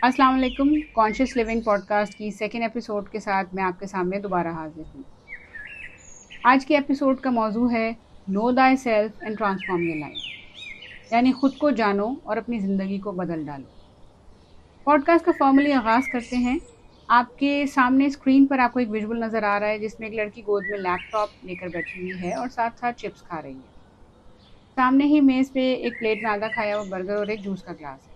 अस्सलाम वालेकुम। Conscious living podcast की सेकेंड एपिसोड के साथ मैं आपके सामने दोबारा हाजिर हूँ। आज के एपिसोड का मौजू है no thy self and transform your life, यानी खुद को जानो और अपनी ज़िंदगी को बदल डालो। पॉडकास्ट का फॉर्मली आगाज़ करते हैं। आपके सामने स्क्रीन पर आपको एक विजुअल नज़र आ रहा है जिसमें एक लड़की गोद में लैपटॉप लेकर बैठी हुई है और साथ साथ चिप्स खा रही है। सामने ही मेज़ पे एक प्लेट में आधा खाया हुआ बर्गर और एक जूस का ग्लास है।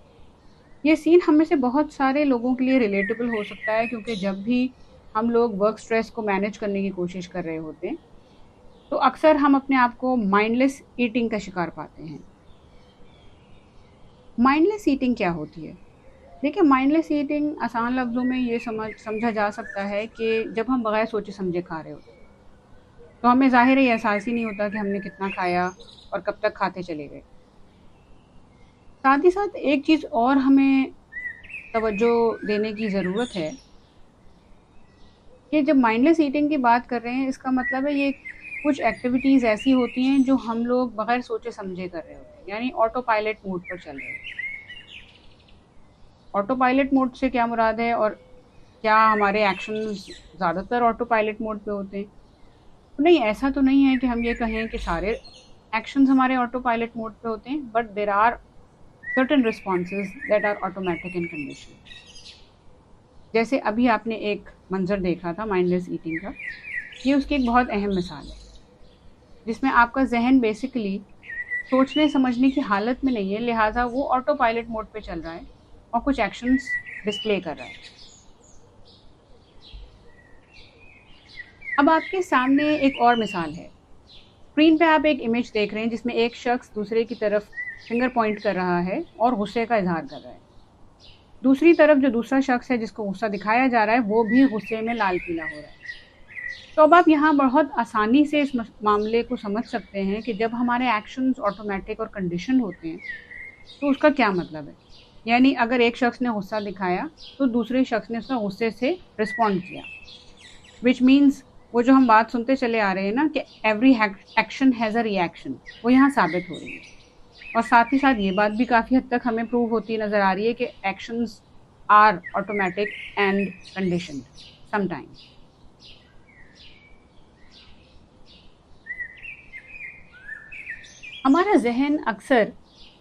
ये सीन हम में से बहुत सारे लोगों के लिए रिलेटेबल हो सकता है, क्योंकि जब भी हम लोग वर्क स्ट्रेस को मैनेज करने की कोशिश कर रहे होते हैं तो अक्सर हम अपने आप को माइंडलेस ईटिंग का शिकार पाते हैं। माइंडलेस ईटिंग क्या होती है? देखिए, माइंडलेस ईटिंग आसान लफ्ज़ों में ये समझा जा सकता है कि जब हम बगैर सोचे समझे खा रहे होते हैं तो हमें ज़ाहिर है ये एहसास ही नहीं होता कि हमने कितना खाया और कब तक खाते चले गए। साथ ही साथ एक चीज़ और हमें तवज्जो देने की ज़रूरत है कि जब माइंडलेस ईटिंग की बात कर रहे हैं, इसका मतलब है ये कुछ एक्टिविटीज़ ऐसी होती हैं जो हम लोग बगैर सोचे समझे कर रहे होते हैं, यानी ऑटो पायलट मोड पर चल रहे होते हैं। ऑटो पायलट मोड से क्या मुराद है, और क्या हमारे एक्शंस ज़्यादातर ऑटो पायलट मोड पे होते हैं? तो नहीं, ऐसा तो नहीं है कि हम ये कहें कि सारे एक्शंस हमारे ऑटो पायलट मोड पे होते हैं, but there are certain responses that are automatic in condition. जैसे अभी आपने एक मंजर देखा था माइंडलेस ईटिंग का, ये उसकी एक बहुत अहम मिसाल है जिसमें आपका जहन बेसिकली सोचने समझने की हालत में नहीं है, लिहाजा वो ऑटो पायलट मोड पे चल रहा है और कुछ एक्शंस डिस्प्ले कर रहा है। अब आपके सामने एक और मिसाल है। स्क्रीन पे आप एक इमेज देख रहे हैं जिसमें एक शख्स दूसरे की तरफ फिंगर पॉइंट कर रहा है और गुस्से का इजहार कर रहा है। दूसरी तरफ जो दूसरा शख्स है जिसको गुस्सा दिखाया जा रहा है वो भी गुस्से में लाल पीला हो रहा है। तो अब आप यहाँ बहुत आसानी से इस मामले को समझ सकते हैं कि जब हमारे एक्शंस ऑटोमेटिक और कंडीशन होते हैं तो उसका क्या मतलब है। यानी अगर एक शख्स ने गुस्सा दिखाया तो दूसरे शख्स ने उसका गुस्से से रिस्पॉन्ड किया, विच मीन्स वो जो हम बात सुनते चले आ रहे हैं ना कि every action has a reaction, वो यहाँ साबित हो रही है। और साथ ही साथ ये बात भी काफ़ी हद तक हमें प्रूव होती नज़र आ रही है कि actions are automatic and conditioned sometimes. हमारा जहन अक्सर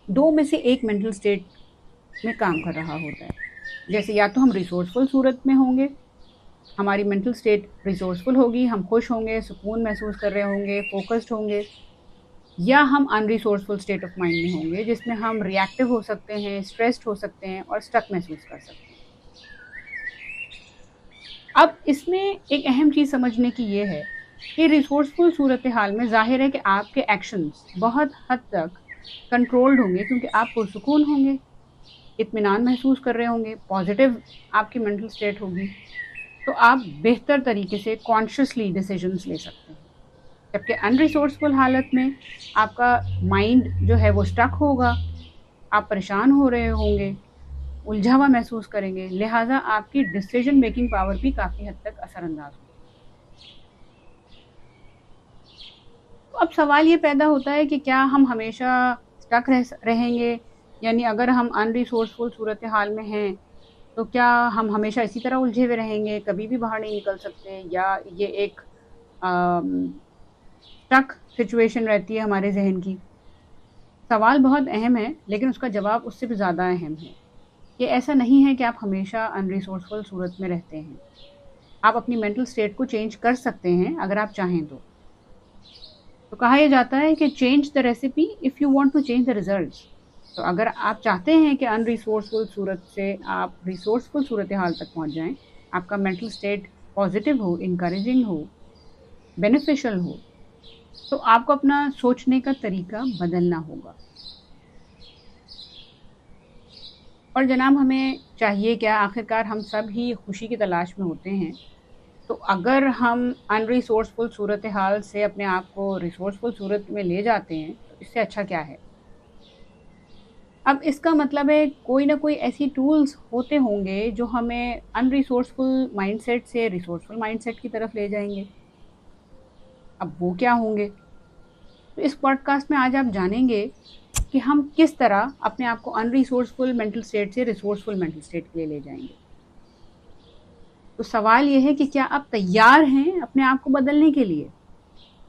दो में से एक मेंटल स्टेट में काम कर रहा होता है। जैसे या तो हम रिसोर्सफुल सूरत में होंगे, हमारी मेंटल स्टेट रिसोर्सफुल होगी, हम खुश होंगे, सुकून महसूस कर रहे होंगे, फोकस्ड होंगे, या हम अनरिसोर्सफुल स्टेट ऑफ माइंड में होंगे जिसमें हम रिएक्टिव हो सकते हैं, स्ट्रेस्ड हो सकते हैं और स्टक महसूस कर सकते हैं। अब इसमें एक अहम चीज़ समझने की ये है कि रिसोर्सफुल सूरत हाल में ज़ाहिर है कि आपके एक्शंस बहुत हद तक कंट्रोल्ड होंगे, क्योंकि आप पुरसुकून होंगे, इत्मीनान महसूस कर रहे होंगे, पॉजिटिव आपकी मेंटल स्टेट होगी, तो आप बेहतर तरीके से कॉन्शियसली डिसीजंस ले सकते हैं। जबकि अनरिसोर्सफुल हालत में आपका माइंड जो है वो स्टक होगा, आप परेशान हो रहे होंगे, उलझा हुआ महसूस करेंगे, लिहाजा आपकी डिसीजन मेकिंग पावर भी काफ़ी हद तक असरअंदाज होगी। तो अब सवाल ये पैदा होता है कि क्या हम हमेशा स्टक रहेंगे, यानी अगर हम अनरिसोर्सफुल सूरत हाल में हैं तो क्या हम हमेशा इसी तरह उलझे हुए रहेंगे, कभी भी बाहर नहीं निकल सकते, या ये एक स्टक सिचुएशन रहती है हमारे जहन की? सवाल बहुत अहम है, लेकिन उसका जवाब उससे भी ज़्यादा अहम है। ये ऐसा नहीं है कि आप हमेशा अनरिसोर्सफुल सूरत में रहते हैं। आप अपनी मेंटल स्टेट को चेंज कर सकते हैं अगर आप चाहें तो कहा यह जाता है कि change the recipe if you want to change the results. तो अगर आप चाहते हैं कि अनरिसोर्सफुल सूरत से आप रिसोर्सफुल सूरत हाल तक पहुंच जाएं, आपका मेंटल स्टेट पॉजिटिव हो, इनकरेजिंग हो, बेनिफिशियल हो, तो आपको अपना सोचने का तरीका बदलना होगा। और जनाब, हमें चाहिए क्या? आखिरकार हम सब ही खुशी की तलाश में होते हैं। तो अगर हम अनरिसोर्सफुल सूरत हाल से अपने आप को रिसोर्सफुल सूरत में ले जाते हैं तो इससे अच्छा क्या है? अब इसका मतलब है कोई ना कोई ऐसी टूल्स होते होंगे जो हमें अनरिसोर्सफुल माइंडसेट से रिसोर्सफुल माइंडसेट की तरफ ले जाएंगे। अब वो क्या होंगे? तो इस पॉडकास्ट में आज आप जानेंगे कि हम किस तरह अपने आप को अनरिसोर्सफुल मेंटल स्टेट से रिसोर्सफुल मेंटल स्टेट के लिए ले जाएंगे। तो सवाल यह है कि क्या आप तैयार हैं अपने आप को बदलने के लिए,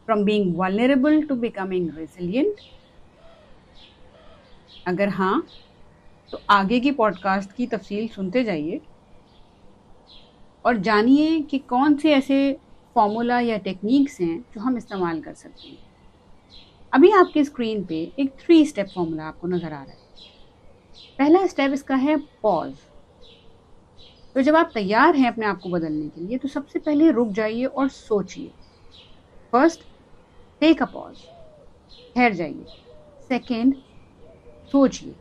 from being vulnerable to becoming resilient? अगर हाँ, तो आगे की पॉडकास्ट की तफसील सुनते जाइए और जानिए कि कौन से ऐसे फॉर्मूला या टेक्निक्स हैं जो हम इस्तेमाल कर सकते हैं। अभी आपके स्क्रीन पे एक 3 स्टेप फॉर्मूला आपको नज़र आ रहा है। पहला स्टेप इसका है पॉज। तो जब आप तैयार हैं अपने आप को बदलने के लिए, तो सबसे पहले रुक जाइए और सोचिए। फर्स्ट, टेक अ पॉज, ठहर जाइए। सेकेंड, सोचिए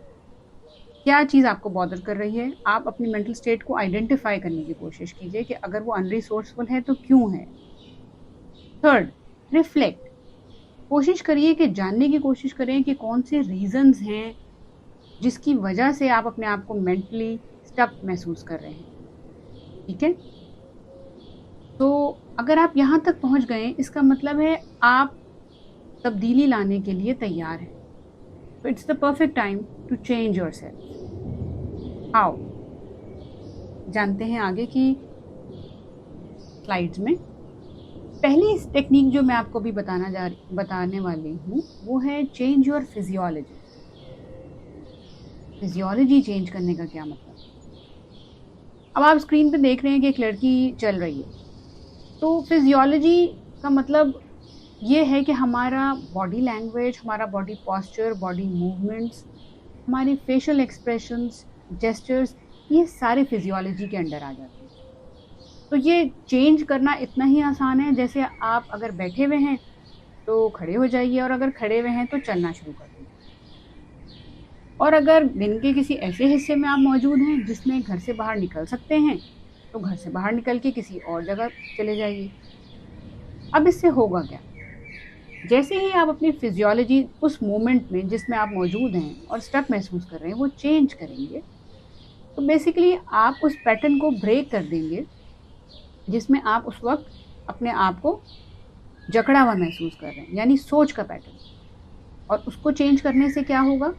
क्या चीज़ आपको बॉदर कर रही है। आप अपनी मेंटल स्टेट को आइडेंटिफाई करने की कोशिश कीजिए कि अगर वो अनरिसोर्सफुल है तो क्यों है। Third, reflect. कोशिश करिए कि जानने की कोशिश करें कि कौन से रीजंस हैं जिसकी वजह से आप अपने आप को मेंटली स्टक महसूस कर रहे हैं। ठीक है, तो अगर आप यहाँ तक पहुँच गए, इसका मतलब है आप तब्दीली लाने के लिए तैयार हैं। तो it's the perfect time to change yourself. How, जानते हैं आगे की स्लाइड्स में। पहली टेक्निक जो मैं आपको भी बताने वाली हूँ वो है change your physiology. Physiology change करने का क्या मतलब? अब आप स्क्रीन पे देख रहे हैं कि एक लड़की चल रही है। तो फिजियोलॉजी का मतलब ये है कि हमारा बॉडी लैंग्वेज, हमारा बॉडी पॉस्चर, बॉडी मूवमेंट्स, हमारी फेशियल एक्सप्रेशंस, जेस्चर्स, ये सारे फिजियोलॉजी के अंडर आ जाते हैं। तो ये चेंज करना इतना ही आसान है जैसे आप अगर बैठे हुए हैं तो खड़े हो जाइए, और अगर खड़े हुए हैं तो चलना शुरू कर दीजिए। और अगर दिन के किसी ऐसे हिस्से में आप मौजूद हैं जिसमें घर से बाहर निकल सकते हैं, तो घर से बाहर निकल के किसी और जगह चले जाइए। अब इससे होगा क्या? जैसे ही आप अपनी फिजियोलॉजी उस मोमेंट में जिसमें आप मौजूद हैं और स्टक महसूस कर रहे हैं वो चेंज करेंगे, तो बेसिकली आप उस पैटर्न को ब्रेक कर देंगे जिसमें आप उस वक्त अपने आप को जकड़ा हुआ महसूस कर रहे हैं, यानी सोच का पैटर्न। और उसको चेंज करने से क्या होगा?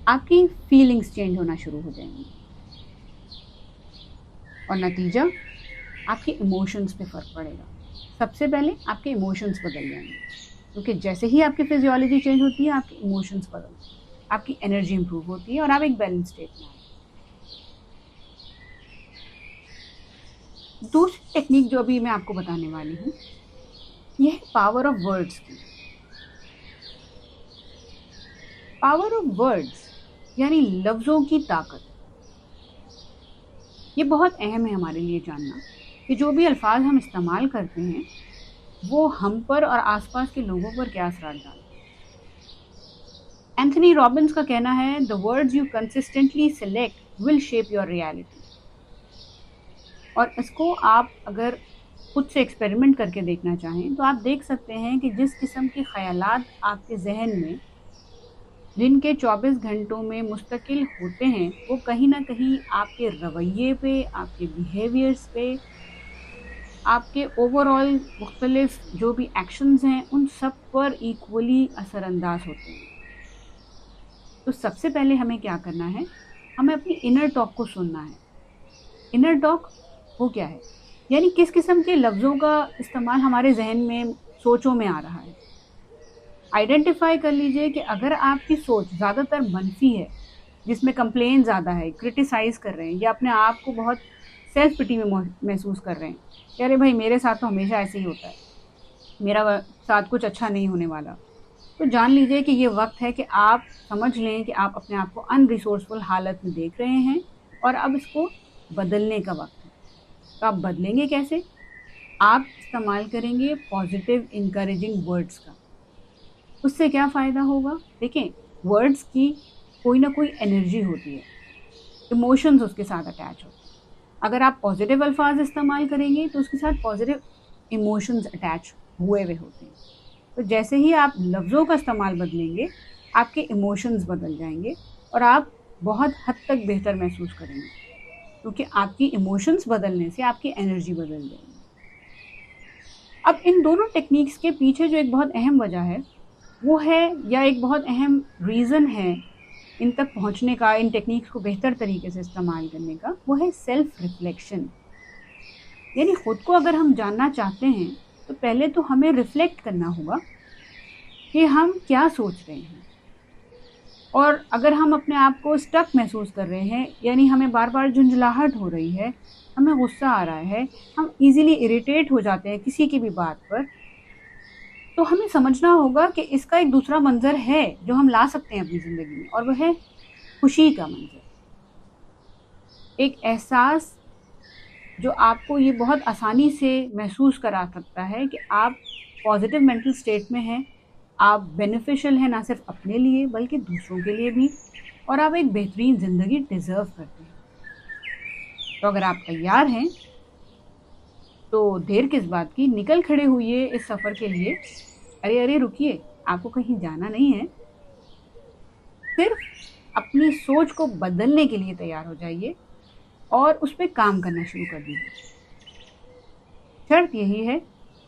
आपकी फीलिंग्स चेंज होना शुरू हो जाएंगी और नतीजा आपके इमोशंस पे फ़र्क पड़ेगा। सबसे पहले आपके इमोशंस बदल जाएंगे, क्योंकि जैसे ही आपकी फिजियोलॉजी चेंज होती है आपके इमोशंस बदलते हैं, आपकी एनर्जी इंप्रूव होती है और आप एक बैलेंस स्टेट में आते हैं। दूसरी टेक्निक जो अभी मैं आपको बताने वाली हूँ, यह है पावर ऑफ वर्ड्स की। पावर ऑफ वर्ड्स यानी लफ्ज़ों की ताकत। ये बहुत अहम है हमारे लिए जानना कि जो भी अल्फाज हम इस्तेमाल करते हैं वो हम पर और आसपास के लोगों पर क्या असर डालते हैं। एंथनी रॉबिन्स का कहना है, the words you consistently select will shape your reality. और इसको आप अगर खुद से एक्सपेरिमेंट करके देखना चाहें तो आप देख सकते हैं कि जिस किस्म के ख़यालात आपके जहन में दिन के 24 घंटों में मुस्तकिल होते हैं, वो कहीं ना कहीं आपके रवैये पे, आपके बिहेवियर्स पे, आपके ओवरऑल मुख्तलिफ जो भी एक्शंस हैं उन सब पर इक्वली असरअंदाज होते हैं। तो सबसे पहले हमें क्या करना है? हमें अपनी इनर टॉक को सुनना है। इनर टॉक वो क्या है? यानी किस किस्म के लफ्ज़ों का इस्तेमाल हमारे जहन में, सोचों में आ रहा है। आइडेंटिफाई कर लीजिए कि अगर आपकी सोच ज़्यादातर मनफी है, जिसमें कंप्लेन ज़्यादा है, क्रिटिसाइज़ कर रहे हैं या अपने आप को बहुत सेल्फ पिटी में महसूस कर रहे हैं कि अरे भाई मेरे साथ तो हमेशा ऐसे ही होता है, मेरा साथ कुछ अच्छा नहीं होने वाला, तो जान लीजिए कि ये वक्त है कि आप समझ लें कि आप अपने आप को अनरिसोर्सफुल हालत में देख रहे हैं और अब इसको बदलने का वक्त है। तो आप बदलेंगे कैसे? आप इस्तेमाल करेंगे पॉजिटिव इंकरेजिंग वर्ड्स का। उससे क्या फ़ायदा होगा? देखें, वर्ड्स की कोई ना कोई एनर्जी होती है, इमोशंस उसके साथ अटैच होते हैं। अगर आप पॉजिटिव अल्फाज इस्तेमाल करेंगे तो उसके साथ पॉजिटिव इमोशंस अटैच हुए हुए होते हैं। तो जैसे ही आप लफ्ज़ों का इस्तेमाल बदलेंगे, आपके इमोशंस बदल जाएंगे और आप बहुत हद तक बेहतर महसूस करेंगे, क्योंकि आपकी इमोशंस बदलने से आपकी एनर्जी बदल जाएगी। अब इन दोनों टेक्निक्स के पीछे जो एक बहुत अहम वजह है वो है, या एक बहुत अहम रीज़न है इन तक पहुँचने का, इन टेक्निक्स को बेहतर तरीके से इस्तेमाल करने का, वो है सेल्फ रिफ्लेक्शन। यानी खुद को अगर हम जानना चाहते हैं, तो पहले तो हमें रिफ्लेक्ट करना होगा कि हम क्या सोच रहे हैं। और अगर हम अपने आप को स्टक महसूस कर रहे हैं, यानी हमें बार-बार झुंझलाहट हो रही है, हमें गुस्सा आ रहा है, हम ईज़िली इरिटेट हो जाते हैं किसी की भी बात पर, तो हमें समझना होगा कि इसका एक दूसरा मंज़र है जो हम ला सकते हैं अपनी ज़िंदगी में, और वो है खुशी का मंज़र। एक एहसास जो आपको ये बहुत आसानी से महसूस करा सकता है कि आप पॉज़िटिव मेंटल स्टेट में हैं, आप बेनिफिशियल हैं ना सिर्फ़ अपने लिए बल्कि दूसरों के लिए भी, और आप एक बेहतरीन ज़िंदगी डिज़र्व करते हैं। तो अगर आप तैयार हैं, तो देर किस बात की, निकल खड़े होइए इस सफ़र के लिए। अरे, अरे रुकिए, आपको कहीं जाना नहीं है, सिर्फ़ अपनी सोच को बदलने के लिए तैयार हो जाइए और उस पे काम करना शुरू कर दीजिए। शर्त यही है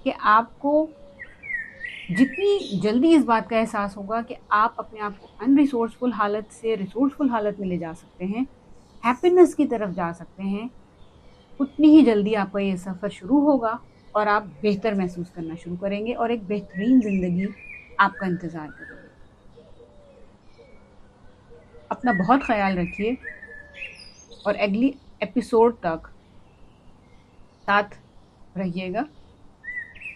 कि आपको जितनी जल्दी इस बात का एहसास होगा कि आप अपने आप को अनरिसोर्सफुल हालत से रिसोर्सफुल हालत में ले जा सकते हैं, हैप्पीनेस की तरफ जा सकते हैं, उतनी ही जल्दी आपका ये सफ़र शुरू होगा और आप बेहतर महसूस करना शुरू करेंगे और एक बेहतरीन ज़िंदगी आपका इंतज़ार करेगी। अपना बहुत ख़्याल रखिए और अगली एपिसोड तक साथ रहिएगा।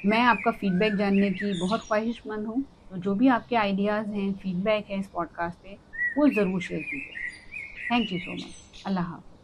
मैं आपका फ़ीडबैक जानने की बहुत ख़्वाहिशमंद हूँ, तो जो भी आपके आइडियाज़ हैं, फ़ीडबैक है इस पॉडकास्ट पे, वो ज़रूर शेयर कीजिए। Thank you so much. अल्लाह हाफ़िज़।